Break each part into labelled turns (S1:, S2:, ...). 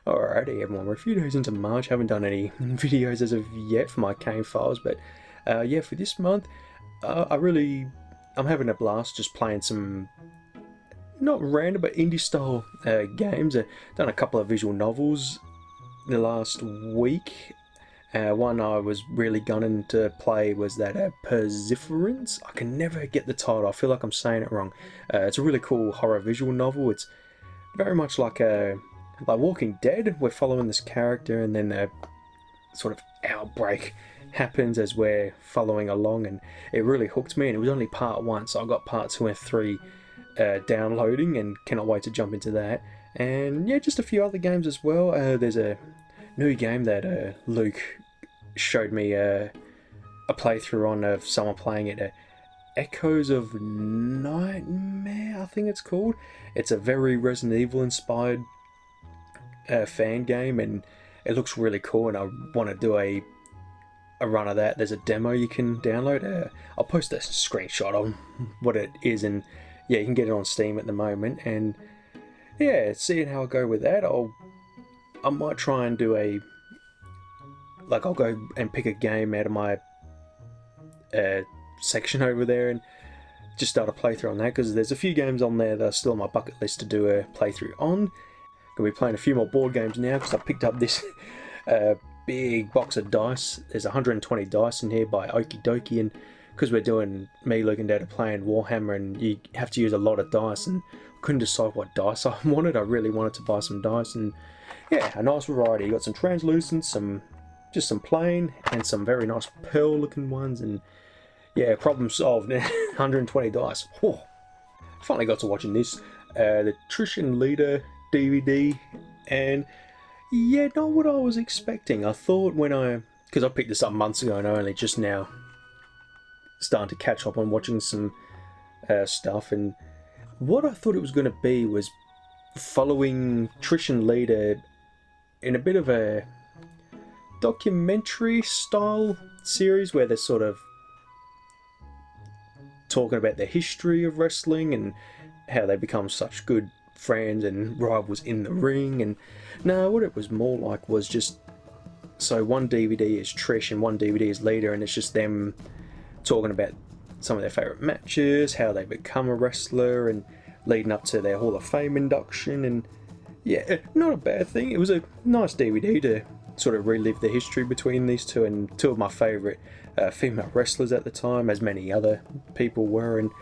S1: Alrighty everyone, we're a few days into March, haven't done any videos as of yet for my Kayne files, but yeah, for this month, I'm having a blast just playing some, not random, but indie style games. I've done a couple of visual novels in the last week. One I was really gunning to play was that Perseverance. I can never get the title, I feel like I'm saying it wrong. It's a really cool horror visual novel. It's very much like Walking Dead. We're following this character, and then a sort of outbreak happens as we're following along, and it really hooked me. And it was only part one, so I got part 2 and 3 downloading, and cannot wait to jump into that. And yeah, just a few other games as well. There's a new game that Luke showed me a playthrough on of someone playing it. Echoes of Nightmare, I think it's called. It's a very Resident Evil inspired fan game, and it looks really cool, and I want to do a run of that. There's a demo you can download. I'll post a screenshot on what it is, and yeah, you can get it on Steam at the moment. And yeah, seeing how I go with that, I might try and do I'll go and pick a game out of my section over there and just start a playthrough on that, because there's a few games on there that are still on my bucket list to do a playthrough on. Gonna be playing a few more board games now because I picked up this big box of dice. There's 120 dice in here by Okie Dokie, and because we're doing me, Luke and Dad are playing Warhammer, and you have to use a lot of dice, and couldn't decide what dice I wanted. I really wanted to buy some dice, and yeah, a nice variety. You got some translucent, just some plain, and some very nice pearl looking ones, and yeah, problem solved. 120 dice. Oh, finally got to watching this. The Nutrition Leader DVD, and yeah, not what I was expecting. I thought because I picked this up months ago and I only just now starting to catch up on watching some stuff, and what I thought it was going to be was following Nutrition Leader in a bit of a documentary style series where they're sort of talking about the history of wrestling and how they become such good friends and rivals in the ring. And no, what it was more like was just, so one DVD is Trish and one DVD is Leader, and it's just them talking about some of their favourite matches, how they become a wrestler, and leading up to their Hall of Fame induction. And yeah, not a bad thing. It was a nice DVD to sort of relive the history between these two, and two of my favourite female wrestlers at the time, as many other people were. And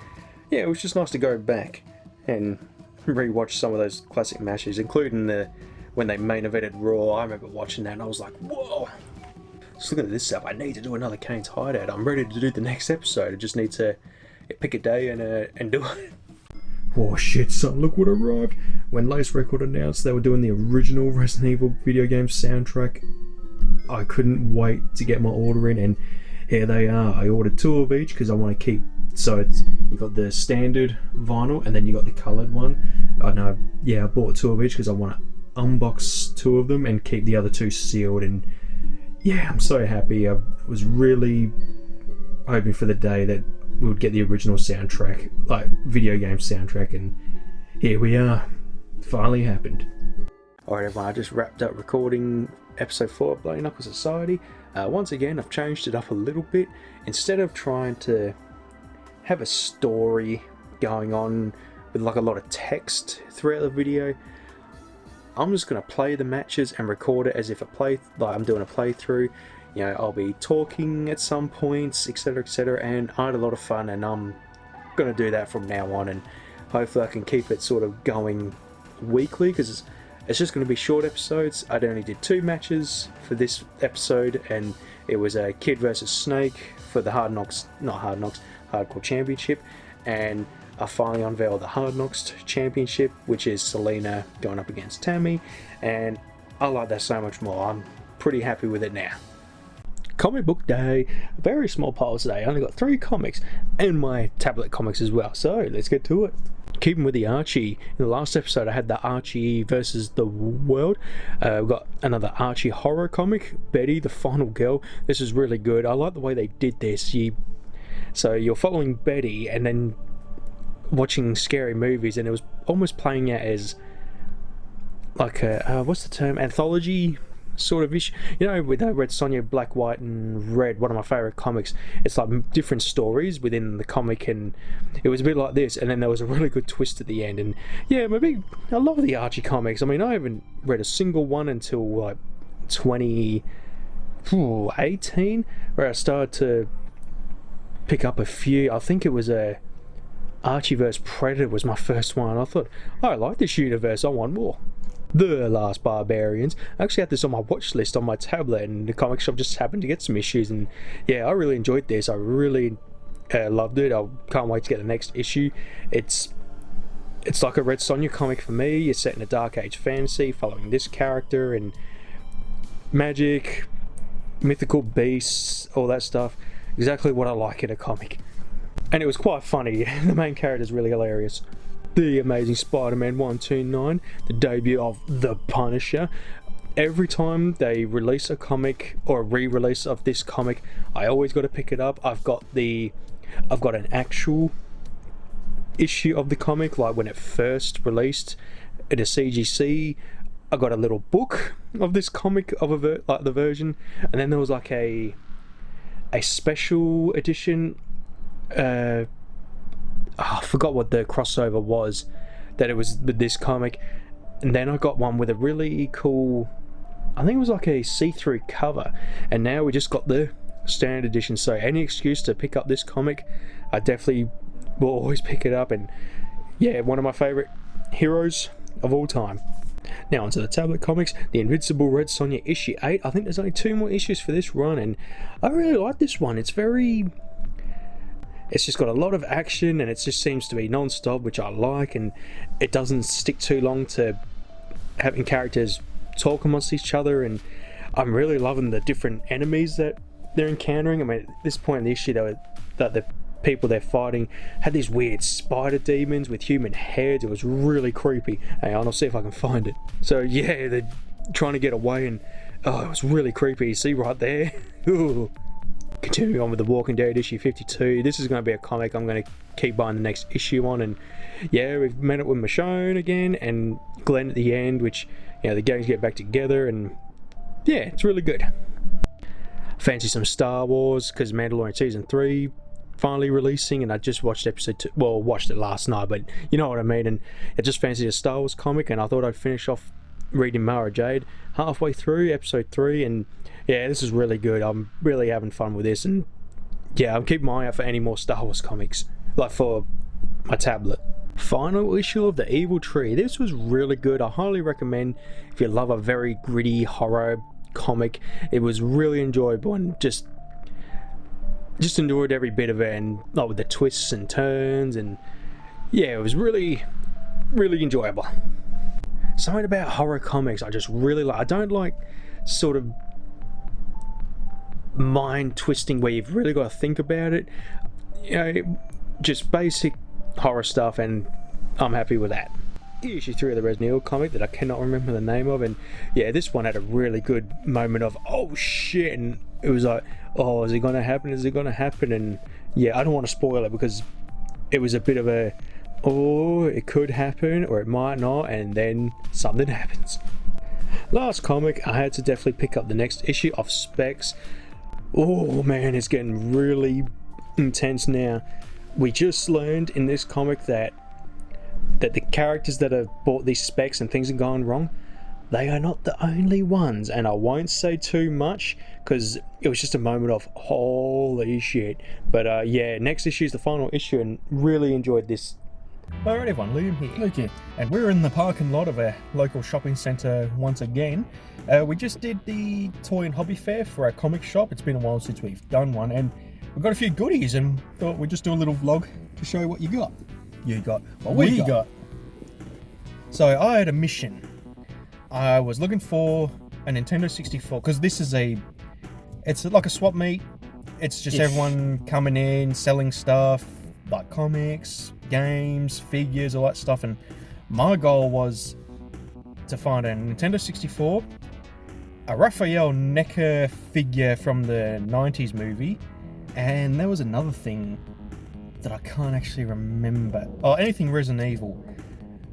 S1: yeah, it was just nice to go back and rewatch some of those classic matches, including when they main evented Raw. I remember watching that and I was like, whoa, just looking at this stuff, I need to do another Kayne's Hideout. I'm ready to do the next episode. I just need to pick a day and do it. Oh shit, son, look what arrived. When Lace Record announced they were doing the original Resident Evil video game soundtrack, I couldn't wait to get my order in, and here they are. I ordered 2 of each because I want to keep, so you got the standard vinyl and then you got the coloured one. I know, yeah, I bought 2 of each because I want to unbox 2 of them and keep the other 2 sealed. And yeah, I'm so happy. I was really hoping for the day that we would get the original soundtrack, like video game soundtrack, and here we are. Finally happened. Alright everyone, I just wrapped up recording episode 4 of Bloody Knuckle Society. Once again, I've changed it up a little bit. Instead of trying to have a story going on with like a lot of text throughout the video, I'm just going to play the matches and record it as if I'm doing a playthrough. You know, I'll be talking at some points, etc, and I had a lot of fun, and I'm going to do that from now on, and hopefully I can keep it sort of going weekly, because it's just going to be short episodes. I only did 2 matches for this episode, and it was a Kid versus Snake for the Hardcore Championship, and I finally unveiled the Hard Knocks Championship, which is Selena going up against Tammy, and I like that so much more. I'm pretty happy with it now. Comic book day, very small pile today. I only got 3 comics and my tablet comics as well, so let's get to it. Keeping with the Archie, in the last episode I had the Archie versus the world. We've got another Archie horror comic, Betty the Final Girl. This is really good. I like the way they did this. So you're following Betty and then watching scary movies, and it was almost playing out as like a what's the term, anthology sort of issue, you know, with Red Sonja Black, White and Red, one of my favorite comics. It's like different stories within the comic, and it was a bit like this, and then there was a really good twist at the end. And yeah, I love the Archie comics. I mean, I haven't read a single one until like 2018, where I started to pick up a few. I think it was a Archie vs Predator was my first one. I thought, I like this universe, I want more. The Last Barbarians. I actually had this on my watch list on my tablet, and the comic shop just happened to get some issues, and yeah, I really enjoyed this. I really loved it. I can't wait to get the next issue. It's like a Red Sonja comic for me. It's set in a dark age fantasy, following this character and magic, mythical beasts, all that stuff. Exactly what I like in a comic. And it was quite funny. The main character is really hilarious. The Amazing Spider-Man 129, the debut of The Punisher. Every time they release a comic or a re-release of this comic, I always got to pick it up. I've got an actual issue of the comic, like when it first released at a CGC. I got a little book of this comic of like the version, and then there was like a special edition. I forgot what the crossover was that it was with this comic, and then I got one with a really cool, I think it was like a see-through cover, and now we just got the standard edition. So any excuse to pick up this comic, I definitely will always pick it up. And yeah, one of my favorite heroes of all time. Now onto the tablet comics, the Invincible Red Sonja issue 8. I think there's only 2 more issues for this run, and I really like this one. It's just got a lot of action, and it just seems to be non-stop, which I like, and it doesn't stick too long to having characters talk amongst each other. And I'm really loving the different enemies that they're encountering. I mean, at this point in the issue, that the people they're fighting had these weird spider demons with human heads. It was really creepy. Hang on, I'll see if I can find it. So yeah, they're trying to get away, and oh, it was really creepy. See right there? Ooh. Continuing on with The Walking Dead issue 52. This is going to be a comic I'm going to keep buying the next issue on. And yeah, we've met up with Michonne again and Glenn at the end, which, you know, the gangs get back together, and yeah, it's really good. Fancy some Star Wars because Mandalorian season 3 finally releasing, and I just watched episode 2. Well, watched it last night, but you know what I mean. And I just fancied a Star Wars comic, and I thought I'd finish off reading Mara Jade halfway through episode 3, and yeah, this is really good. I'm really having fun with this, and yeah, I'm keeping my eye out for any more Star Wars comics, like for my tablet. Final issue of The Evil Tree. This was really good. I highly recommend if you love a very gritty horror comic. It was really enjoyable, and just enjoyed every bit of it, and like with the twists and turns, and yeah, it was really, really enjoyable. Something about horror comics I just really like. I don't like sort of mind twisting where you've really got to think about it. You know, just basic horror stuff, and I'm happy with that. Issue 3 of the Resident Evil comic that I cannot remember the name of, and yeah, this one had a really good moment of oh shit, and it was like, oh, is it gonna happen, and yeah, I don't want to spoil it because it was a bit of a, oh, it could happen or it might not, and then something happens. Last comic, I had to definitely pick up the next issue of Specs. Oh man, it's getting really intense now. We just learned in this comic that the characters that have bought these specs and things have gone wrong, they are not the only ones, and I won't say too much because it was just a moment of holy shit. But yeah, next issue is the final issue, and really enjoyed this.
S2: Alright everyone, Liam here. Luke here. And we're in the parking lot of a local shopping centre once again. We just did the toy and hobby fair for our comic shop. It's been a while since we've done one, and we've got a few goodies, and thought we'd just do a little vlog to show you what you got. You got what we got. So I had a mission. I was looking for a Nintendo 64, because this is it's like a swap meet. It's just everyone coming in, selling stuff, like comics, games, figures, all that stuff. And my goal was to find a Nintendo 64, a Raphael Necker figure from the 90s movie, and there was another thing that I can't actually remember. Oh, anything Resident Evil.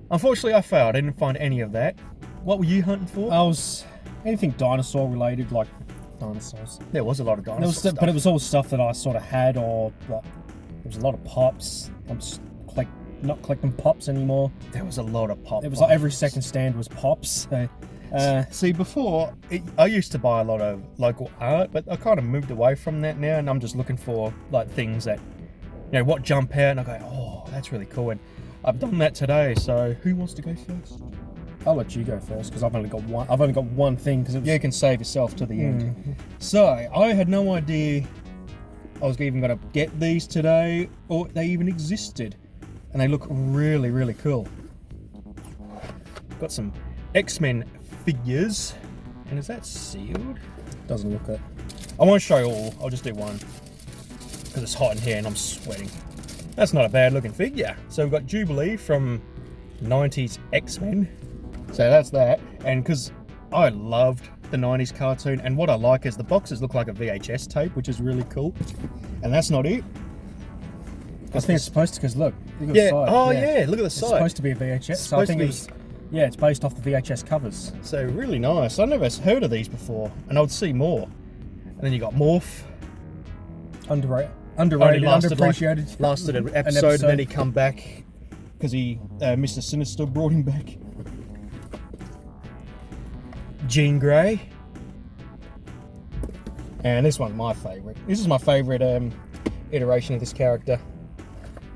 S2: Unfortunately, I failed. I didn't find any of that. What were you hunting for?
S3: I was anything dinosaur related, like dinosaurs.
S2: There was a lot of
S3: There
S2: dinosaurs.
S3: was, but it was all stuff that I sort of had, or like, there was a lot of pops. I'm just not collecting pops anymore.
S2: There was a lot of pop.
S3: It was like every second stand was pops. So,
S2: see, before, I used to buy a lot of local art, but I kind of moved away from that now, and I'm just looking for like things that, you know, what jump out, and I go, oh, that's really cool. And I've done that today, so who wants to go first?
S3: I'll let you go first because I've only got one. I've only got one thing because
S2: You can save yourself to the end. So, I had no idea I was even going to get these today, or they even existed. And they look really, really cool. Got some X-Men figures. And is that sealed?
S3: Doesn't look it.
S2: I won't show all, I'll just do one. Because it's hot in here and I'm sweating. That's not a bad looking figure. So we've got Jubilee from 90s X-Men. So that's that. And because I loved the 90s cartoon, and what I like is the boxes look like a VHS tape, which is really cool. And that's not it.
S3: I think it's supposed to, because look at the
S2: Yeah.
S3: side.
S2: Oh yeah. Look at the
S3: It's
S2: side.
S3: supposed to be a VHS. So I think it was. Yeah, it's based off the VHS covers.
S2: So really nice. I never heard of these before, and I would see more. And then you got Morph.
S3: Underrated,
S2: Only
S3: underappreciated.
S2: Lasted an episode, and then he come back because Mr. Sinister brought him back. Jean Grey. And this one's my favourite. This is my favourite iteration of this character.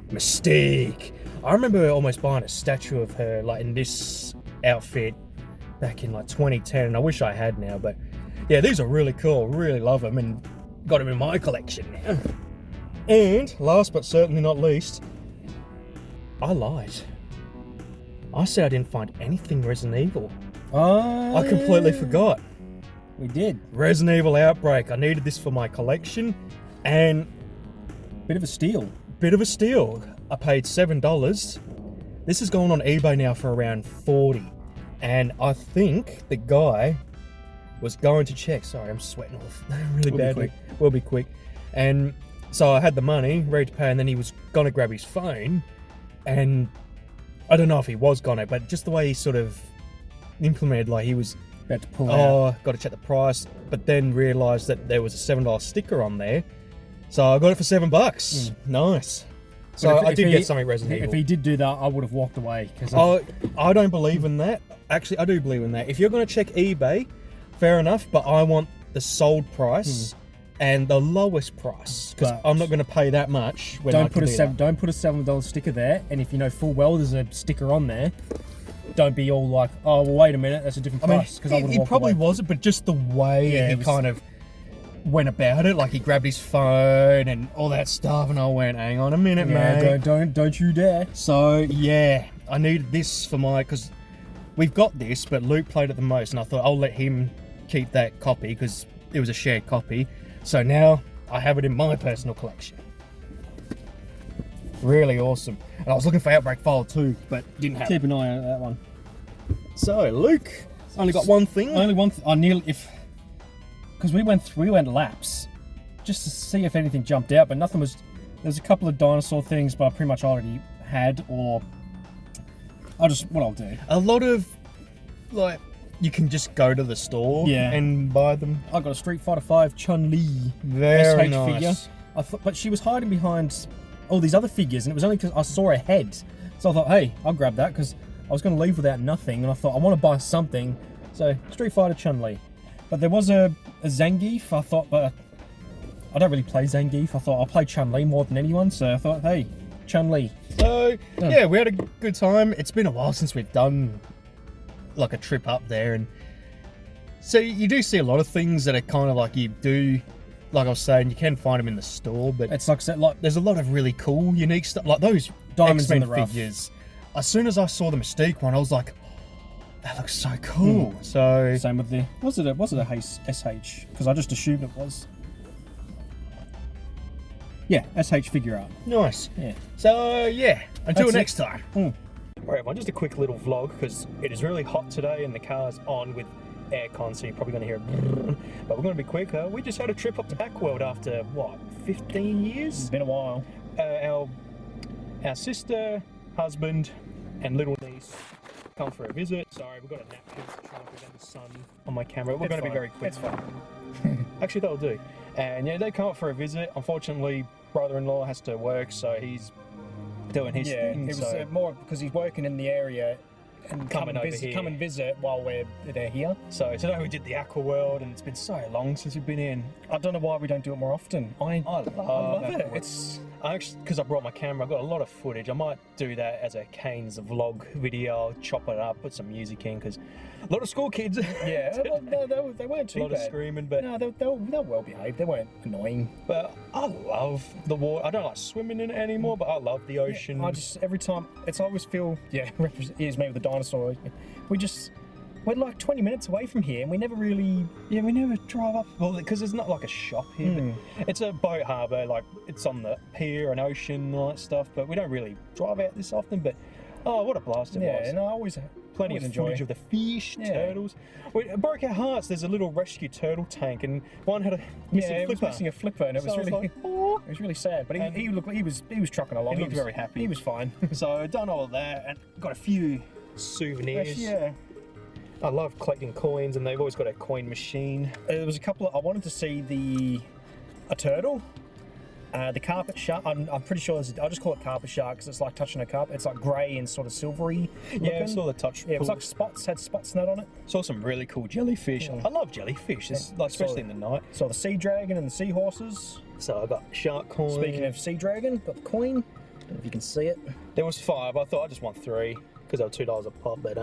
S2: Mystique. I remember almost buying a statue of her like in this outfit back in like 2010, and I wish I had now, but yeah, these are really cool. Really love them and got them in my collection now. And last but certainly not least, I lied. I said I didn't find anything Resident Evil. I completely forgot.
S3: We did.
S2: Resident Evil Outbreak. I needed this for my collection, and
S3: Bit of a steal.
S2: bit of a steal. I paid $7. This is going on eBay now for around $40, and I think the guy was going to check. Sorry, I'm sweating off really
S3: We'll be
S2: badly.
S3: quick.
S2: We'll be quick. And so I had the money ready to pay, and then he was gonna grab his phone, and I don't know if he was gonna, but just the way he sort of implemented, like he was,
S3: About to pull out.
S2: got to check the price, but then realised that there was a $7 sticker on there, so I got it for $7. Nice. So
S3: But if
S2: I did
S3: he-
S2: get something Resident
S3: If
S2: Evil.
S3: he did do that, I would have walked away because
S2: I don't believe in that. Actually, I do believe in that. If you're going to check eBay, fair enough, but I want the sold price and the lowest price, because
S3: But-
S2: I'm not going to pay that much. When I
S3: don't
S2: can do that.
S3: don't put a $7 sticker there. And if you know full well there's a sticker on there, don't be all like, oh well, wait a minute, that's a different
S2: I mean,
S3: price. Because I would
S2: he
S3: have
S2: probably
S3: away.
S2: wasn't, but just the way
S3: Yeah,
S2: he
S3: it was-
S2: kind of went about it, like he grabbed his phone and all that stuff, and I went, hang on a minute,
S3: Yeah,
S2: mate.
S3: don't you dare.
S2: So yeah, I needed this for my, because we've got this, but Luke played it the most, and I thought I'll let him keep that copy because it was a shared copy. So now I have it in my personal collection. Really awesome. And I was looking for Outbreak File 2, but didn't have it.
S3: Keep an eye on that one.
S2: So Luke only got one thing.
S3: Only one. I nearly because we went laps just to see if anything jumped out, but nothing was. There's a couple of dinosaur things, but I pretty much already had, or what I'll do.
S2: A lot of, like, you can just go to the store and buy them.
S3: I got a Street Fighter V Chun-Li
S2: Very
S3: SH
S2: nice.
S3: figure. I thought, but she was hiding behind all these other figures, and it was only because I saw her head. So I thought, hey, I'll grab that because I was going to leave without nothing, and I thought I want to buy something. So Street Fighter Chun-Li. But there was a Zangief. I thought, but I don't really play Zangief. I thought I'll play Chun-Li more than anyone. So I thought, hey, Chun-Li.
S2: So yeah, we had a good time. It's been a while since we've done like a trip up there, and so you do see a lot of things that are kind of like you do. Like I was saying, you can find them in the store, but
S3: It's like I said, like
S2: there's a lot of really cool, unique stuff, like those
S3: Diamonds in
S2: X-Men
S3: the rough.
S2: figures. As soon as I saw the Mystique one, I was like, that looks so cool. So
S3: same with the was it a SH? Because I just assumed it was. Yeah, SH figure art.
S2: nice.
S3: Yeah.
S2: So yeah, until
S3: That's it.
S2: next time.
S3: Hmm.
S2: Alright, everyone, just a quick little vlog because it is really hot today and the car's on with aircon, so you're probably going to hear it. But we're going to be quick. We just had a trip up to Backworld after, what, 15 years?
S3: It's been a while.
S2: Our sister, husband, and little niece come for a visit. Sorry, we've got a napkin to try and prevent the sun on my camera. We're going to be very quick.
S3: It's fine.
S2: Actually, that'll do. And yeah, they come up for a visit. Unfortunately, brother-in-law has to work, so he's doing his thing.
S3: It was
S2: so
S3: more because he's working in the area and come and visit while they're here.
S2: So today we did the Aqua World, and it's been so long since we've been in.
S3: I don't know why we don't do it more often. I love it. It's
S2: because I brought my camera, I've got a lot of footage. I might do that as a Kayne's vlog video. I'll chop it up, put some music in, because a lot of school kids.
S3: Yeah, they weren't too
S2: bad. A lot of screaming, but
S3: no, they're well behaved. They weren't annoying.
S2: But I love the water. I don't like swimming in it anymore, but I love the ocean.
S3: I just every time I always feel here's me with the dinosaur. We're like 20 minutes away from here, and we never drive up.
S2: Well, because there's not like a shop here. But it's a boat harbour, like it's on the pier and ocean and all that stuff. But we don't really drive out this often. But oh, what a blast it was!
S3: Yeah, and I always
S2: plenty of footage of the fish, turtles. It broke our hearts. There's a little rescue turtle tank, and one had a
S3: missing a flipper, and it was really
S2: like, oh.
S3: it was really sad. But he was trucking along.
S2: He looked very happy.
S3: He was fine.
S2: So I've done all that and got a few souvenirs.
S3: Yeah.
S2: I love collecting coins, and they've always got a coin machine.
S3: There was a couple. I wanted to see a turtle, the carpet shark. I'm pretty sure I'll just call it carpet shark because it's like touching a carpet. It's like grey and sort of silvery.
S2: Yeah, I saw the touch.
S3: Yeah, it was like had spots in that on it.
S2: Saw some really cool jellyfish. I love jellyfish, like especially in the night.
S3: Saw the sea dragon and the seahorses.
S2: So I got shark coin.
S3: Speaking of sea dragon, got the coin. Don't know if you can see it.
S2: There was 5. I thought I just want 3 because they were $2 a pop. But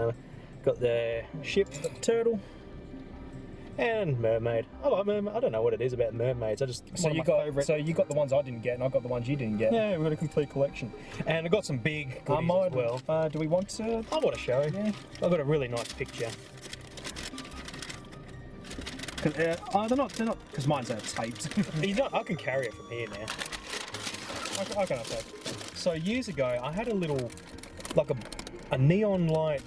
S2: got the ship,
S3: got the turtle,
S2: and mermaid. I like mermaid. I don't know what it is about mermaids.
S3: So you got the ones I didn't get, and I got the ones you didn't get.
S2: Yeah, we've got a complete collection, and I got some big goodies as well.
S3: Do we want to?
S2: I want to show.
S3: Yeah.
S2: I've got a really nice picture.
S3: They're not because mine's taped.
S2: I can carry it from here now.
S3: I can update.
S2: So years ago, I had a little, like a neon light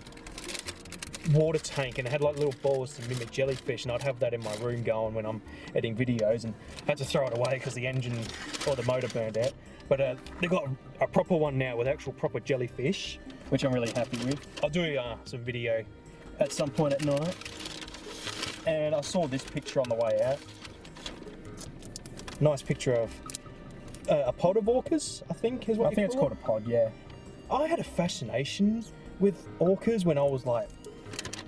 S2: water tank, and it had like little balls to mimic jellyfish, and I'd have that in my room going when I'm editing videos, and I had to throw it away because the engine or the motor burned out. But they've got a proper one now with actual proper jellyfish,
S3: which I'm really happy with.
S2: I'll do some video
S3: at some point at night.
S2: And I saw this picture on the way out. Nice picture of a pod of orcas, I think is what
S3: I think it's called a pod, yeah.
S2: I had a fascination with orcas when I was like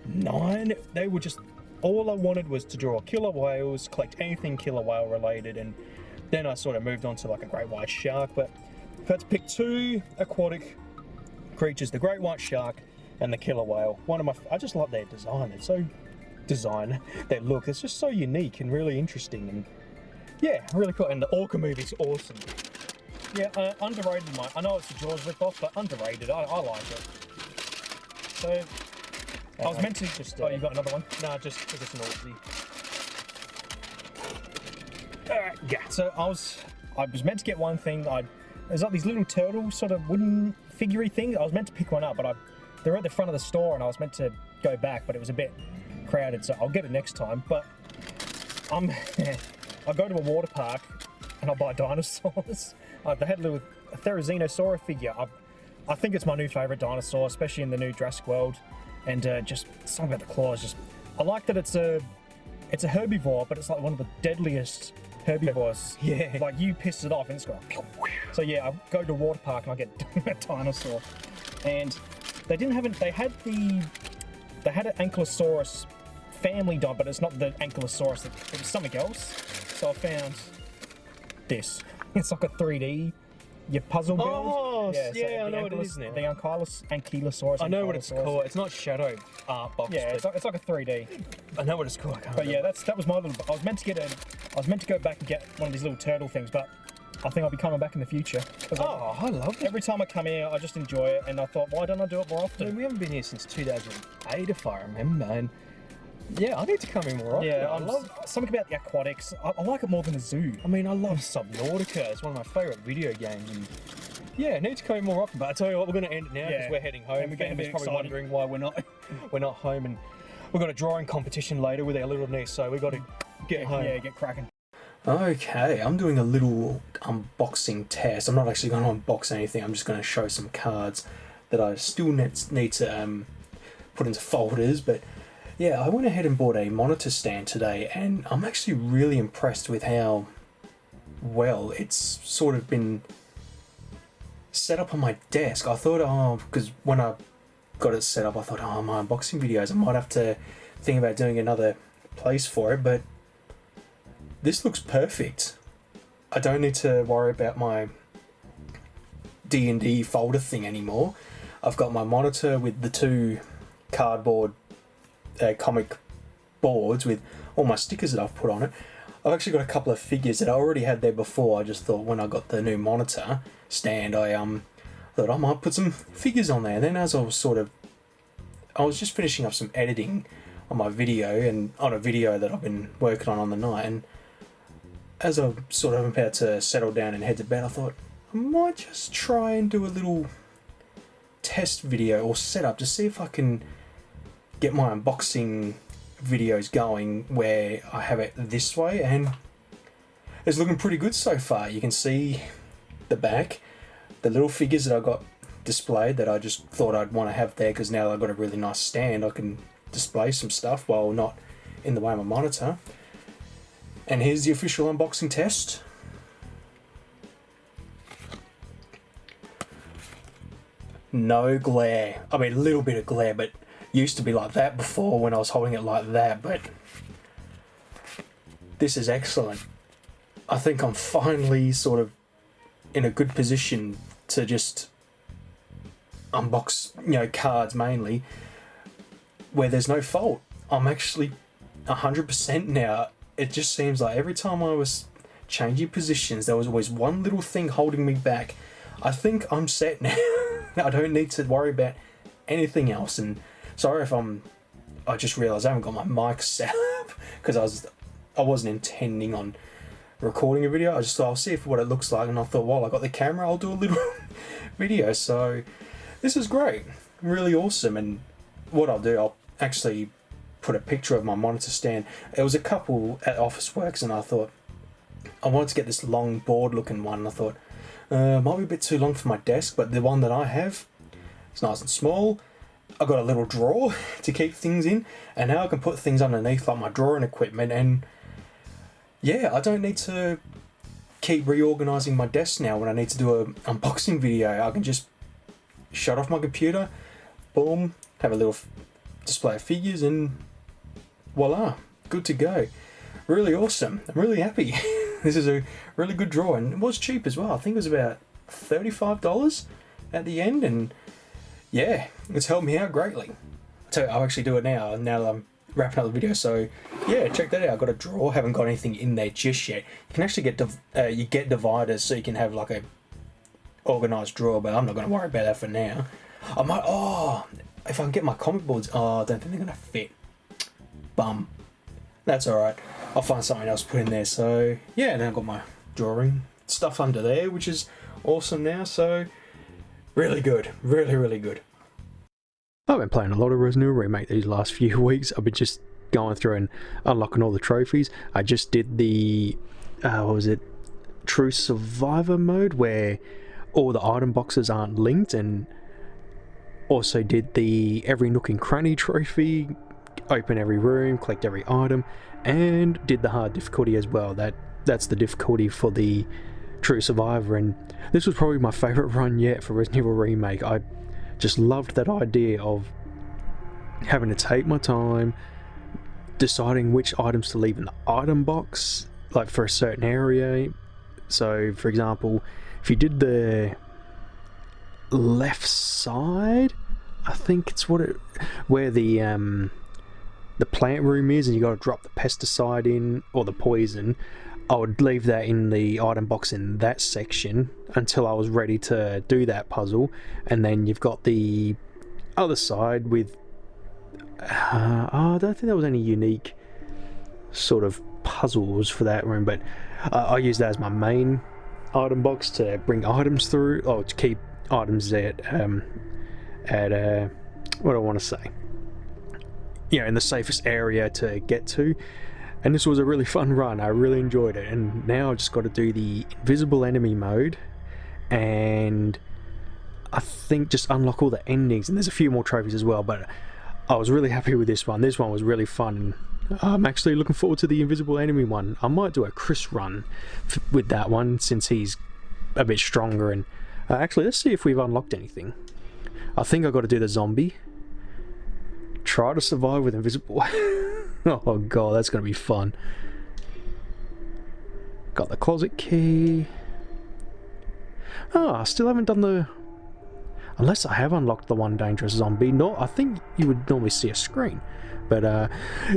S2: 9. They were just, all I wanted was to draw killer whales, collect anything killer whale related, and then I sort of moved on to like a great white shark. But if I had to pick 2 aquatic creatures, the great white shark and the killer whale. I just love their design. It's so their look. It's just so unique and really interesting, and yeah, really cool. And the orca movie's awesome.
S3: Yeah, underrated. I know it's a Jaws ripoff, but underrated. I like it. So I was meant to just. You got another one?
S2: No, just because it's an Aussie.
S3: Yeah. So I was meant to get one thing. There's like these little turtle sort of wooden figurey things. I was meant to pick one up, but they're at the front of the store, and I was meant to go back, but it was a bit crowded, so I'll get it next time. But I go to a water park and I'll buy dinosaurs. They had a Therizinosaurus figure. I think it's my new favourite dinosaur, especially in the new Jurassic World. And just something about the claws. I like that it's a herbivore, but it's like one of the deadliest herbivores.
S2: Yeah.
S3: Like you piss it off and it's going. So yeah, I go to a water park and I get a dinosaur. And they didn't have it. They had an Ankylosaurus family dog, but it's not the Ankylosaurus. It was something else. So I found this. It's like a 3D puzzle build.
S2: Oh, yeah, I know what it is now.
S3: The Ankylosaurus.
S2: I know what it's called. It's not shadow art box.
S3: Yeah, it's like a 3D.
S2: I know what it's called.
S3: But yeah, that was my little. I was meant to go back and get one of these little turtle things, but I think I'll be coming back in the future.
S2: I love it.
S3: Every time I come here, I just enjoy it, and I thought, why don't I do it more often?
S2: I mean, we haven't been here since 2008, if I remember, and yeah, I need to come in more often.
S3: Yeah, I love something about the aquatics. I like it more than a zoo.
S2: I mean, I love Subnautica. It's one of my favourite video games. And yeah, I need to come in more often. But I tell you what, we're going to end it now because we're heading home. Family's probably wondering why we're not home, and we've got a drawing competition later with our little niece, so we've got to get home.
S3: Yeah, get cracking.
S1: Okay, I'm doing a little unboxing test. I'm not actually going to unbox anything. I'm just going to show some cards that I still need to put into folders. But yeah, I went ahead and bought a monitor stand today, and I'm actually really impressed with how well it's sort of been set up on my desk. I thought, because when I got it set up, I thought, my unboxing videos, I might have to think about doing another place for it, but this looks perfect. I don't need to worry about my D&D folder thing anymore. I've got my monitor with the 2 cardboard comic boards with all my stickers that I've put on it. I've actually got a couple of figures that I already had there before. I just thought when I got the new monitor stand, I thought I might put some figures on there. And then as I was just finishing up some editing on my video, and on a video that I've been working on the night, and as I'm sort of about to settle down and head to bed, I thought I might just try and do a little test video or setup to see if I can get my unboxing videos going where I have it this way, and it's looking pretty good so far. You can see the back, the little figures that I got displayed that I just thought I'd want to have there, because now I've got a really nice stand, I can display some stuff while not in the way of my monitor. And here's the official unboxing test. No glare. I mean, a little bit of glare, but used to be like that before when I was holding it like that, but this is excellent. I think I'm finally sort of in a good position to just unbox, cards mainly, where there's no fault. I'm actually 100% now. It just seems like every time I was changing positions, there was always one little thing holding me back. I think I'm set now. I don't need to worry about anything else. And sorry if I just realised I haven't got my mic set up, because I wasn't intending on recording a video. I just thought I'll see what it looks like, and I thought, while I got the camera, I'll do a little video. So this is great, really awesome. And what I'll do, I'll actually put a picture of my monitor stand. It was a couple at Officeworks, and I thought I wanted to get this long board looking one, and I thought might be a bit too long for my desk, but the one that I have, it's nice and small. I got a little drawer to keep things in, and now I can put things underneath like my drawing equipment, and yeah, I don't need to keep reorganising my desk now when I need to do an unboxing video. I can just shut off my computer, boom, have a little display of figures, and voila, good to go. Really awesome. I'm really happy. This is a really good drawer, and it was cheap as well. I think it was about $35 at the end, and yeah, it's helped me out greatly. So I'll actually do it now that I'm wrapping up the video. So yeah, check that out. I've got a drawer, haven't got anything in there just yet. You can actually get dividers, so you can have like a organised drawer, but I'm not going to worry about that for now. I might, if I can get my comic boards, I don't think they're going to fit. Bum. That's alright. I'll find something else to put in there. So yeah, now I've got my drawing stuff under there, which is awesome now. So really good. Really, really good. I've been playing a lot of Resident Evil Remake these last few weeks. I've been just going through and unlocking all the trophies. I just did the, True Survivor mode, where all the item boxes aren't linked, and also did the every nook and cranny trophy, open every room, collect every item, and did the hard difficulty as well. That's the difficulty for the True Survivor, and this was probably my favourite run yet for Resident Evil Remake. I just loved that idea of having to take my time, deciding which items to leave in the item box, like for a certain area. So for example, if you did the left side, I think it's where the plant room is, and you got to drop the pesticide in, or the poison, I would leave that in the item box in that section until I was ready to do that puzzle. And then you've got the other side with I don't think there was any unique sort of puzzles for that room, but I use that as my main item box to bring items through, or to keep items at what do I want to say, in the safest area to get to. And this was a really fun run. I really enjoyed it, and now I just got to do the invisible enemy mode, and I think just unlock all the endings, and there's a few more trophies as well, but I was really happy with this one. This one was really fun. I'm actually looking forward to the invisible enemy one. I might do a Chris run with that one since he's a bit stronger. And actually, let's see if we've unlocked anything. I think I've got to do the zombie. Try to survive with invisible. Oh god, that's going to be fun. Got the closet key. Oh, I still haven't done the... Unless I have unlocked the one dangerous zombie. No, I think you would normally see a screen. But,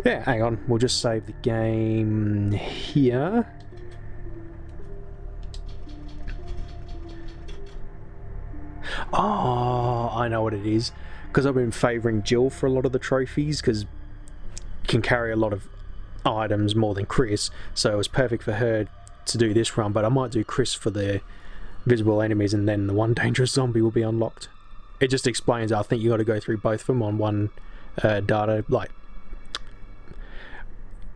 S1: yeah, hang on. We'll just save the game here. Oh, I know what it is. Because I've been favouring Jill for a lot of the trophies, because can carry a lot of items more than Chris. So it was perfect for her to do this run. But I might do Chris for the visible enemies, and then the one dangerous zombie will be unlocked. It just explains, I think you got to go through both of them on one data, like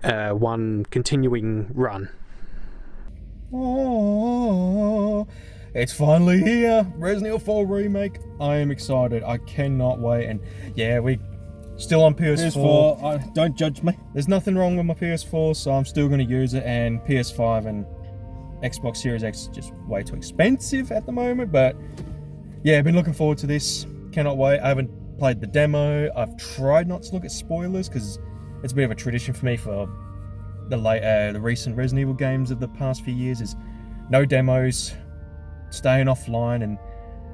S1: one continuing run.
S2: Oh, it's finally here, Resident Evil 4 remake. I am excited. I cannot wait. And yeah, we still on PS4.
S3: Don't judge me.
S2: There's nothing wrong with my PS4, so I'm still going to use it. And PS5 and Xbox Series X is just way too expensive at the moment. But yeah, I've been looking forward to this. Cannot wait. I haven't played the demo. I've tried not to look at spoilers because it's a bit of a tradition for me for the recent Resident Evil games of the past few years is no demos, staying offline, and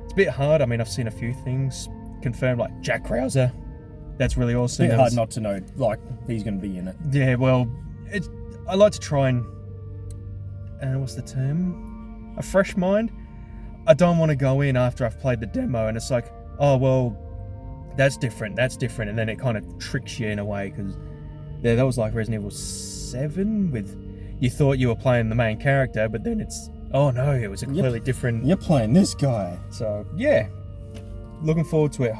S2: it's a bit hard. I mean, I've seen a few things confirmed, like Jack Krauser. That's really awesome.
S3: It's hard not to know, like, he's going to be in it.
S2: Yeah, well, I like to try and what's the term? A fresh mind. I don't want to go in after I've played the demo and it's like, oh well, that's different, and then it kind of tricks you in a way, because yeah, that was like Resident Evil 7 with, you thought you were playing the main character, but then it's, oh no, it was a completely different.
S3: You're playing this guy.
S2: So yeah, looking forward to it.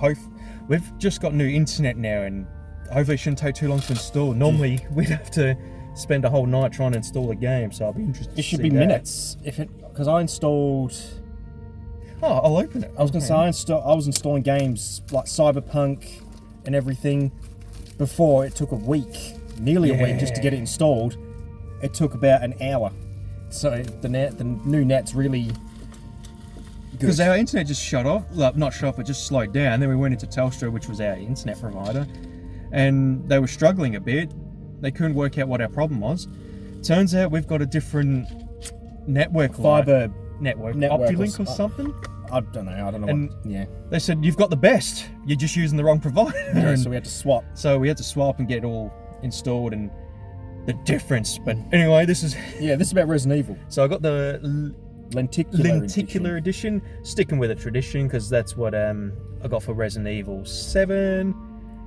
S2: We've just got new internet now, and hopefully it shouldn't take too long to install. Normally we'd have to spend a whole night trying to install a game, so I'll be interested.
S3: It should be minutes, because I installed.
S2: Oh, I'll open it.
S3: I was going to say, I was installing games like Cyberpunk and everything before. It took a week, nearly a week, just to get it installed. It took about an hour. So the new net's really good.
S2: Because our internet just shut off. Well, not shut off, but just slowed down. Then we went into Telstra, which was our internet provider, and they were struggling a bit. They couldn't work out what our problem was. Turns out we've got a different network,
S3: fiber
S2: network Optilink or something.
S3: I don't know.
S2: And they said, you've got the best, you're just using the wrong provider.
S3: Yeah, so we had to swap.
S2: And get it all installed, and the difference. But anyway, this is
S3: about Resident Evil.
S2: So I got the lenticular edition, sticking with a tradition, because that's what I got for Resident Evil 7,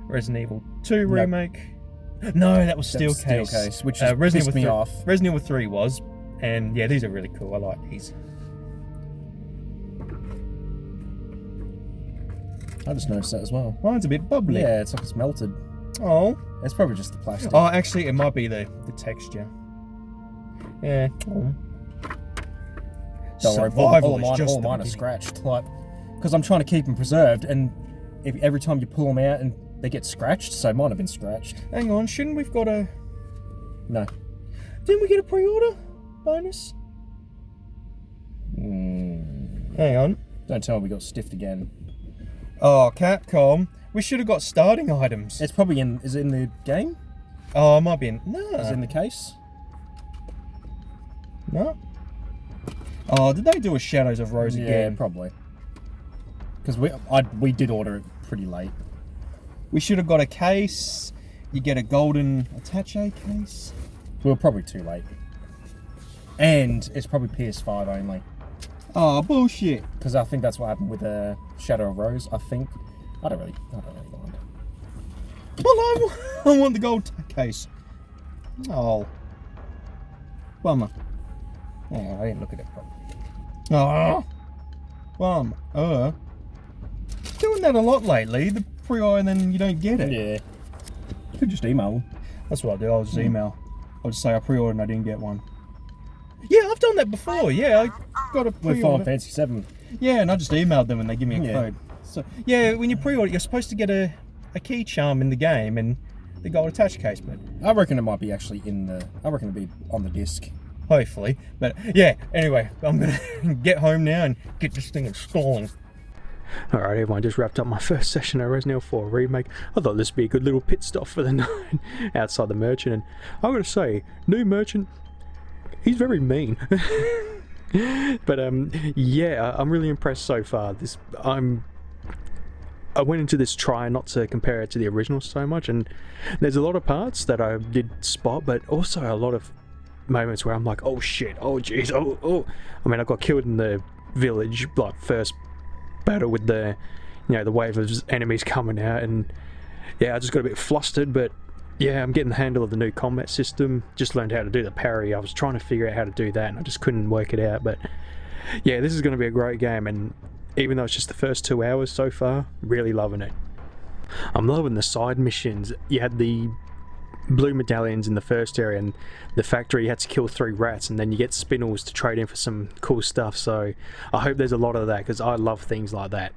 S2: Resident Evil 2 remake. No, that was Steel Case,
S3: which pissed me off.
S2: Resident Evil 3 was, and yeah, these are really cool. I like these.
S3: I just noticed that as well.
S2: Mine's a bit bubbly.
S3: Yeah, it's like it's melted.
S2: Oh.
S3: It's probably just the plastic.
S2: Oh, actually, it might be the texture. Yeah. Oh.
S3: Don't worry, all mine are scratched. Like, because I'm trying to keep them preserved, and every time you pull them out, and they get scratched, so mine have been scratched.
S2: Hang on, shouldn't we've got a...
S3: No.
S2: Didn't we get a pre-order bonus? Hang on.
S3: Don't tell me we got stiffed again.
S2: Oh, Capcom. We should have got starting items.
S3: It's probably in... Is it in the game?
S2: Oh, it might be in... No.
S3: Is it in the case?
S2: No. Oh, did they do a Shadows of Rose again?
S3: Yeah, probably. Because we did order it pretty late.
S2: We should have got a case. You get a golden attaché case.
S3: We were probably too late. And it's probably PS5 only.
S2: Oh, bullshit.
S3: Because I think that's what happened with Shadow of Rose, I think. I don't really mind.
S2: Well, I want the gold case. Oh. Bummer.
S3: Oh, I didn't look at it properly.
S2: Oh. Bummer. Doing that a lot lately. The pre-order and then you don't get it.
S3: Yeah. You could just email them.
S2: That's what I do. I'll just email. I'll just say I pre-ordered and I didn't get one. Yeah, I've done that before. Yeah, I got a pre-order.
S3: With Final Fantasy 7.
S2: Yeah, and I just emailed them and they give me a code. So yeah, when you pre-order, you're supposed to get a a key charm in the game and the gold attach case. But
S3: I reckon it might be actually I reckon it'll be on the disc.
S2: hopefully. But yeah, anyway, I'm gonna get home now and get this thing installing.
S1: Alright everyone, just wrapped up my first session of Resident Evil 4 Remake. I thought this would be a good little pit stop for the night outside the merchant, and I gotta say, new merchant, he's very mean. But yeah, I'm really impressed so far. I went into this trying not to compare it to the original so much, and there's a lot of parts that I did spot, but also a lot of moments where I'm like, oh shit, oh jeez, oh. I mean, I got killed in the village, like first battle with the, the wave of enemies coming out, and yeah, I just got a bit flustered, but yeah, I'm getting the handle of the new combat system. Just learned how to do the parry. I was trying to figure out how to do that, and I just couldn't work it out, but yeah, this is going to be a great game, and even though it's just the first 2 hours so far, really loving it. I'm loving the side missions. You had the blue medallions in the first area, and the factory you had to kill 3 rats, and then you get spinels to trade in for some cool stuff, so I hope there's a lot of that, because I love things like that.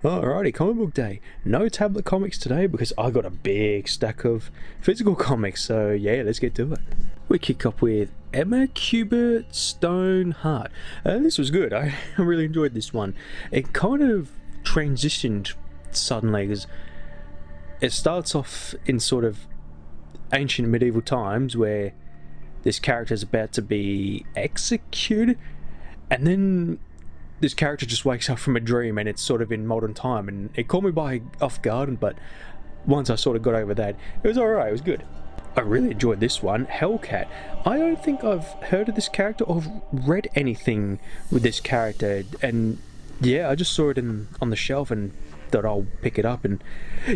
S1: Alrighty, comic book day. No tablet comics today because I got a big stack of physical comics, so yeah, let's get to it. We kick off with Emma Kubert Stone Heart. This was good. I really enjoyed this one. It kind of transitioned suddenly, because it starts off in sort of ancient medieval times where this character is about to be executed, and then this character just wakes up from a dream and it's sort of in modern time, and it caught me off guard, but once I sort of got over that, it was alright, it was good. I really enjoyed this one, Hellcat. I don't think I've heard of this character or read anything with this character, and yeah, I just saw it on the shelf and thought I'll pick it up, and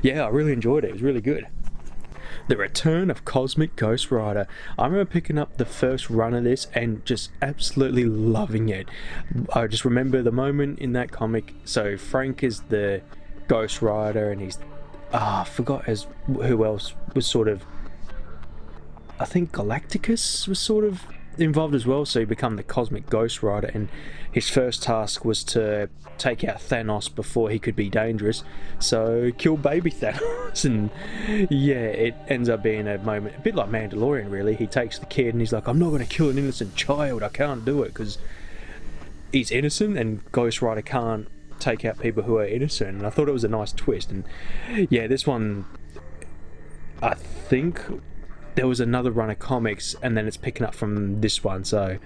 S1: yeah, I really enjoyed it. It was really good. The Return of Cosmic Ghost Rider. I remember picking up the first run of this and just absolutely loving it. I just remember the moment in that comic. So Frank is the Ghost Rider, and he's I forgot who else was sort of, I think Galacticus was sort of involved as well, so he became the Cosmic Ghost Rider, and his first task was to take out Thanos before he could be dangerous, so kill baby Thanos. And yeah, it ends up being a moment a bit like Mandalorian really. He takes the kid and he's like, I'm not going to kill an innocent child, I can't do it, because he's innocent and Ghost Rider can't take out people who are innocent. And I thought it was a nice twist. And yeah, this one, I think there was another run of comics and then it's picking up from this one, so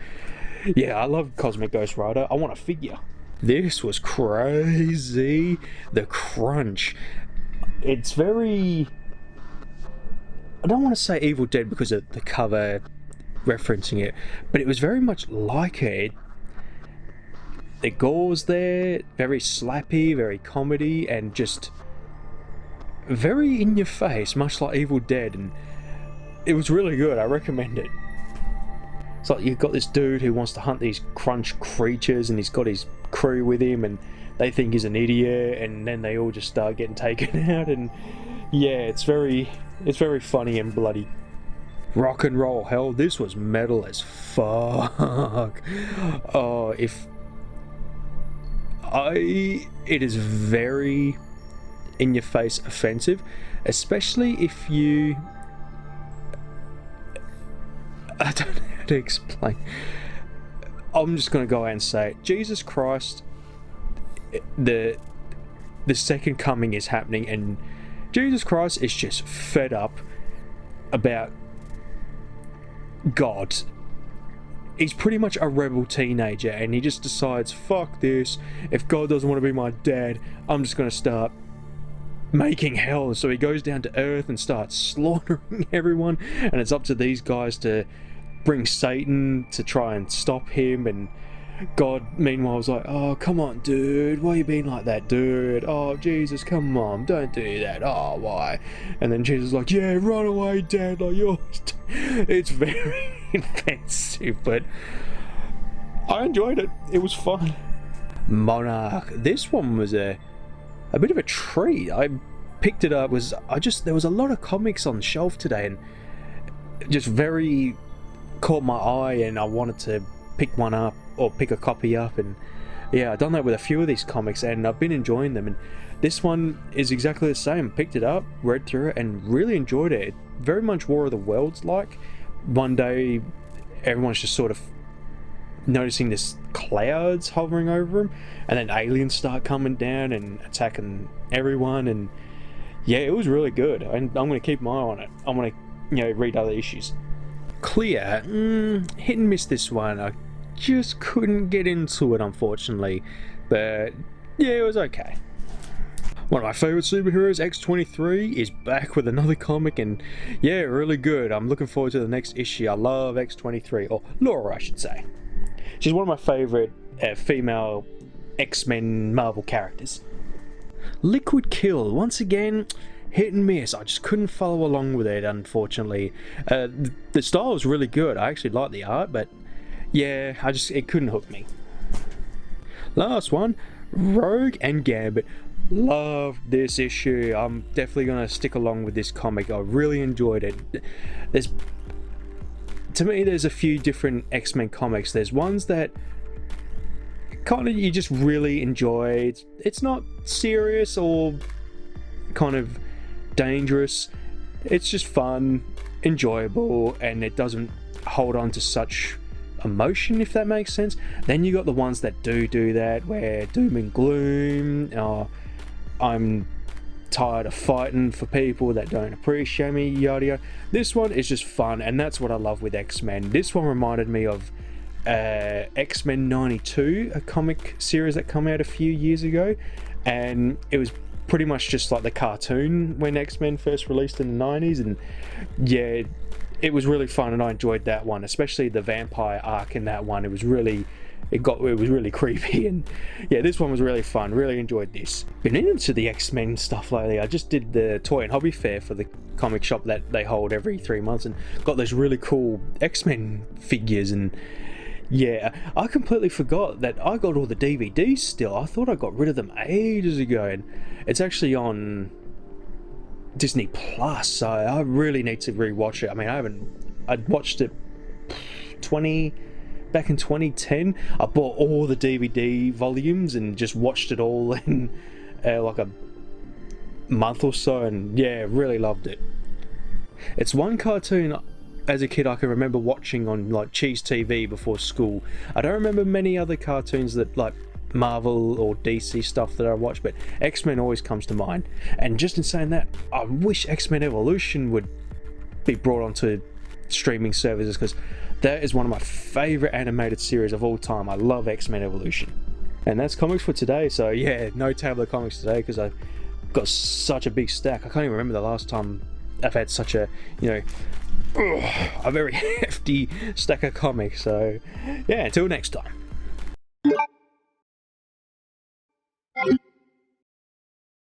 S1: yeah, I love Cosmic Ghost Rider. I want a figure. This was crazy. The crunch. It's very, I don't want to say Evil Dead because of the cover referencing it, but it was very much like it. The gore's there, very slappy, very comedy, and just very in your face, much like Evil Dead, and it was really good. I recommend it. It's like you've got this dude who wants to hunt these crunch creatures, and he's got his crew with him, and they think he's an idiot, and then they all just start getting taken out, and yeah, it's very funny and bloody. Rock and Roll Hell. This was metal as fuck. Oh, it is very in your face offensive, especially if you, I don't know how to explain. I'm just going to go out and say it. Jesus Christ, the second coming is happening, and Jesus Christ is just fed up about God. He's pretty much a rebel teenager, and he just decides, fuck this, if God doesn't want to be my dad, I'm just going to start making hell. So he goes down to earth and starts slaughtering everyone, and it's up to these guys to bring Satan to try and stop him. And God meanwhile was like, oh come on dude, why are you being like that dude, oh Jesus come on, don't do that, oh why. And then Jesus is like, yeah, run away dad, like you're it's very offensive, but I enjoyed it. It was fun. Monarch. This one was a bit of a treat. I picked it up, there was a lot of comics on the shelf today, and just very caught my eye, and I wanted to pick one up or pick a copy up, and yeah, I've done that with a few of these comics and I've been enjoying them. And This one is exactly the same. Picked it up, read through it, and really enjoyed it. Very much War of the Worlds like. One day, everyone's just sort of noticing this clouds hovering over them, and then aliens start coming down and attacking everyone, and yeah, it was really good. And I'm going to keep my eye on it. I'm going to, read other issues. Clear, hit and miss this one. I just couldn't get into it, unfortunately, but yeah, it was okay. One of my favourite superheroes, X-23, is back with another comic, and yeah, really good. I'm looking forward to the next issue. I love X-23, or Laura, I should say. She's one of my favourite female X-Men Marvel characters. Liquid Kill, once again, hit and miss. I just couldn't follow along with it, unfortunately. The style was really good. I actually liked the art, but yeah, it couldn't hook me. Last one, Rogue and Gambit. Love this issue. I'm definitely going to stick along with this comic. I really enjoyed it. To me, there's a few different X-Men comics. There's ones that kind of you just really enjoy. It's not serious or kind of dangerous. It's just fun, enjoyable, and it doesn't hold on to such emotion, if that makes sense. Then you got the ones that do that, where doom and gloom, I'm tired of fighting for people that don't appreciate me, yada yada. This one is just fun, and that's what I love with X-Men. This one reminded me of X-Men 92, a comic series that came out a few years ago, and it was pretty much just like the cartoon when X-Men first released in the 90s, and yeah, it was really fun, and I enjoyed that one, especially the vampire arc in that one. It was really creepy, and yeah, this one was really fun. Really enjoyed this. Been into the X-Men stuff lately. I just did the toy and hobby fair for the comic shop that they hold every 3 months, and got those really cool X-Men figures, and yeah, I completely forgot that I got all the DVDs still. I thought I got rid of them ages ago, and it's actually on Disney Plus, so I really need to rewatch it. I mean, I'd watched it back in 2010. I bought all the DVD volumes and just watched it all in like a month or so, and yeah, really loved it. It's one cartoon as a kid I can remember watching on like Cheese TV before school. I don't remember many other cartoons that like Marvel or DC stuff that I watch, but X-Men always comes to mind. And just in saying that, I wish X-Men Evolution would be brought onto streaming services, because that is one of my favourite animated series of all time. I love X-Men Evolution. And that's comics for today. So yeah, no table of comics today because I've got such a big stack. I can't even remember the last time I've had such a, a very hefty stack of comics. So yeah, until next time.